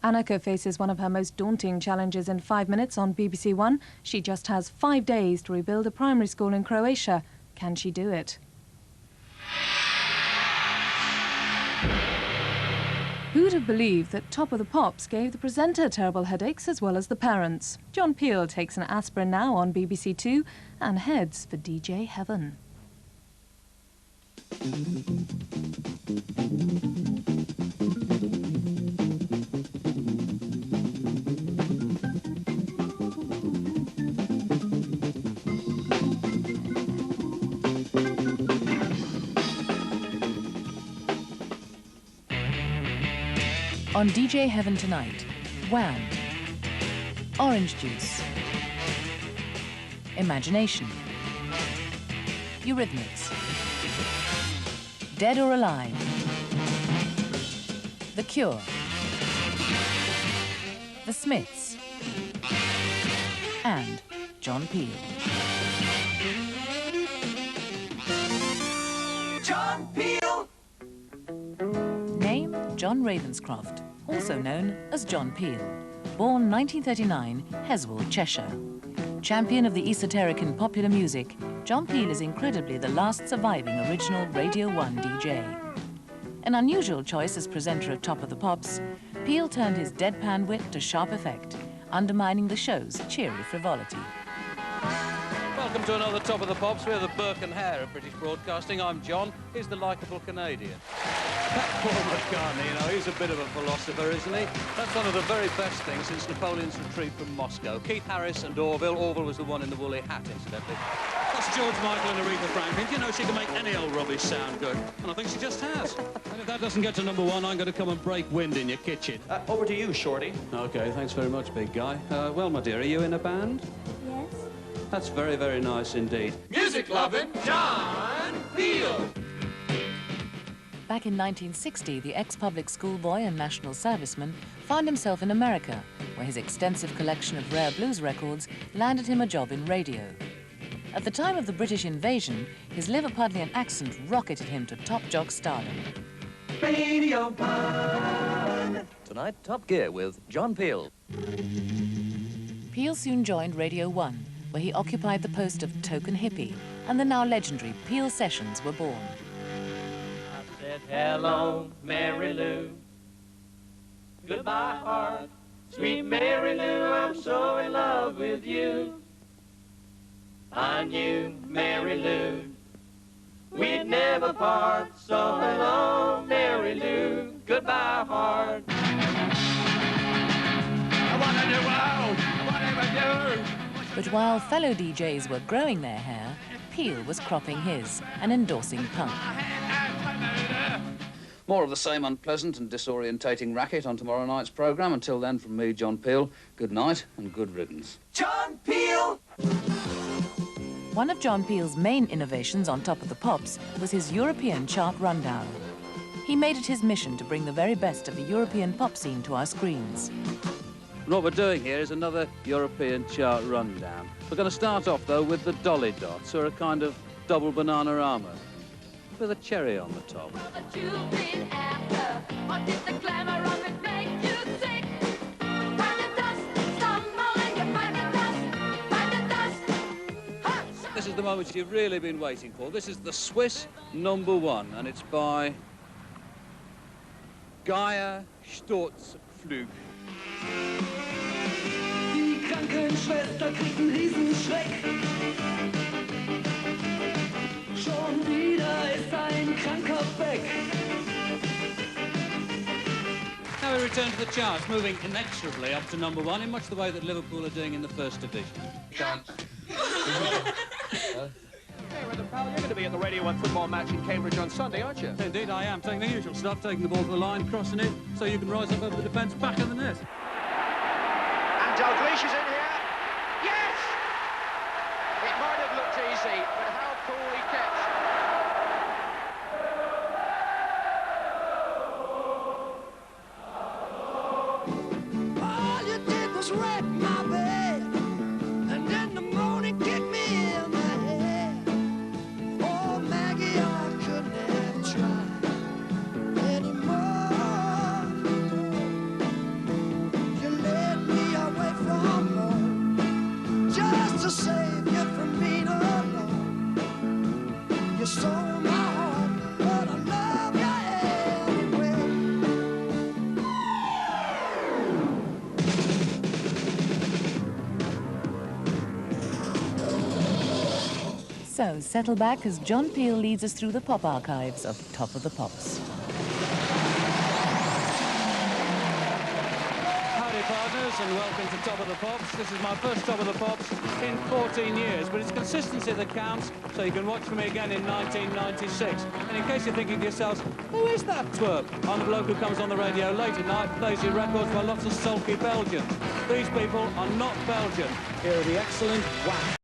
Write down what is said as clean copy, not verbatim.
Annika faces one of her most daunting challenges in 5 minutes on BBC One. She just has 5 days to rebuild a primary school in Croatia. Can she do it? Who'd have believed that Top of the Pops gave the presenter terrible headaches as well as the parents? John Peel takes an aspirin now on BBC Two and heads for DJ Heaven. On DJ Heaven tonight, Wham! Orange Juice, Imagination, Eurythmics, Dead or Alive, The Cure, The Smiths, and John Peel. John Peel! Name, John Ravenscroft, also known as John Peel. Born 1939, Heswall, Cheshire. Champion of the esoteric in popular music, John Peel is incredibly the last surviving original Radio 1 DJ. An unusual choice as presenter of Top of the Pops, Peel turned his deadpan wit to sharp effect, undermining the show's cheery frivolity. Welcome to another Top of the Pops. We're the Burke and Hare of British Broadcasting. I'm John. He's the likeable Canadian. That Paul McCartney, you know, he's a bit of a philosopher, isn't he? That's one of the very best things since Napoleon's retreat from Moscow. Keith Harris and Orville. Orville was the one in the woolly hat, incidentally. That's George Michael and Aretha Franklin. Do you know she can make any old rubbish sound good? And I think she just has. And if that doesn't get to number one, I'm going to come and break wind in your kitchen. Over to you, Shorty. OK, thanks very much, big guy. Well, my dear, are you in a band? Yes. That's very, very nice indeed. Music-loving John Peel! Back in 1960, the ex-public school boy and national serviceman found himself in America, where his extensive collection of rare blues records landed him a job in radio. At the time of the British invasion, his Liverpudlian accent rocketed him to top jock stardom. Radio 1! Tonight, Top Gear with John Peel. Peel soon joined Radio 1, where he occupied the post of token hippie, and the now legendary Peel Sessions were born. I said, hello, Mary Lou. Goodbye, heart. Sweet Mary Lou, I'm so in love with you. I knew, Mary Lou, we'd never part. So hello, Mary Lou. Goodbye, heart. I want a new world. Whatever do. But while fellow DJs were growing their hair, Peel was cropping his and endorsing punk. More of the same unpleasant and disorientating racket on tomorrow night's programme. Until then, from me, John Peel, good night and good riddance. John Peel! One of John Peel's main innovations on Top of the Pops was his European chart rundown. He made it his mission to bring the very best of the European pop scene to our screens. And what we're doing here is another European chart rundown. We're going to start off, though, with the Dolly Dots, who are a kind of double banana-rama, with a cherry on the top. This is the moment you've really been waiting for. This is the Swiss #1, and it's by Gaia Sturzflug. Die Krankenschwester kriegt einen Riesenschreck. Schon wieder ist ein kranker Beck. Now we return to the charts, moving inexorably up to #1 in much the way that Liverpool are doing in the First Division. Pal, you're going to be at the Radio 1 football match in Cambridge on Sunday, aren't you? Indeed, I am. Taking the usual stuff, taking the ball to the line, crossing it, so you can rise up over the defence, back of the net. And Dalglish is in here. Yes! It might have looked easy, but how cool he kept. All you did was wreck my bed, and in the morning kick me in the head. Oh, Maggie, I could never try anymore. So settle back as John Peel leads us through the pop archives of Top of the Pops. Howdy partners, and welcome to Top of the Pops. This is my first Top of the Pops in 14 years, but it's consistency that counts, so you can watch for me again in 1996. And in case you're thinking to yourselves, who is that twerp? I'm the bloke who comes on the radio late at night, plays you records by lots of sulky Belgians. These people are not Belgian. Here are the excellent Whack.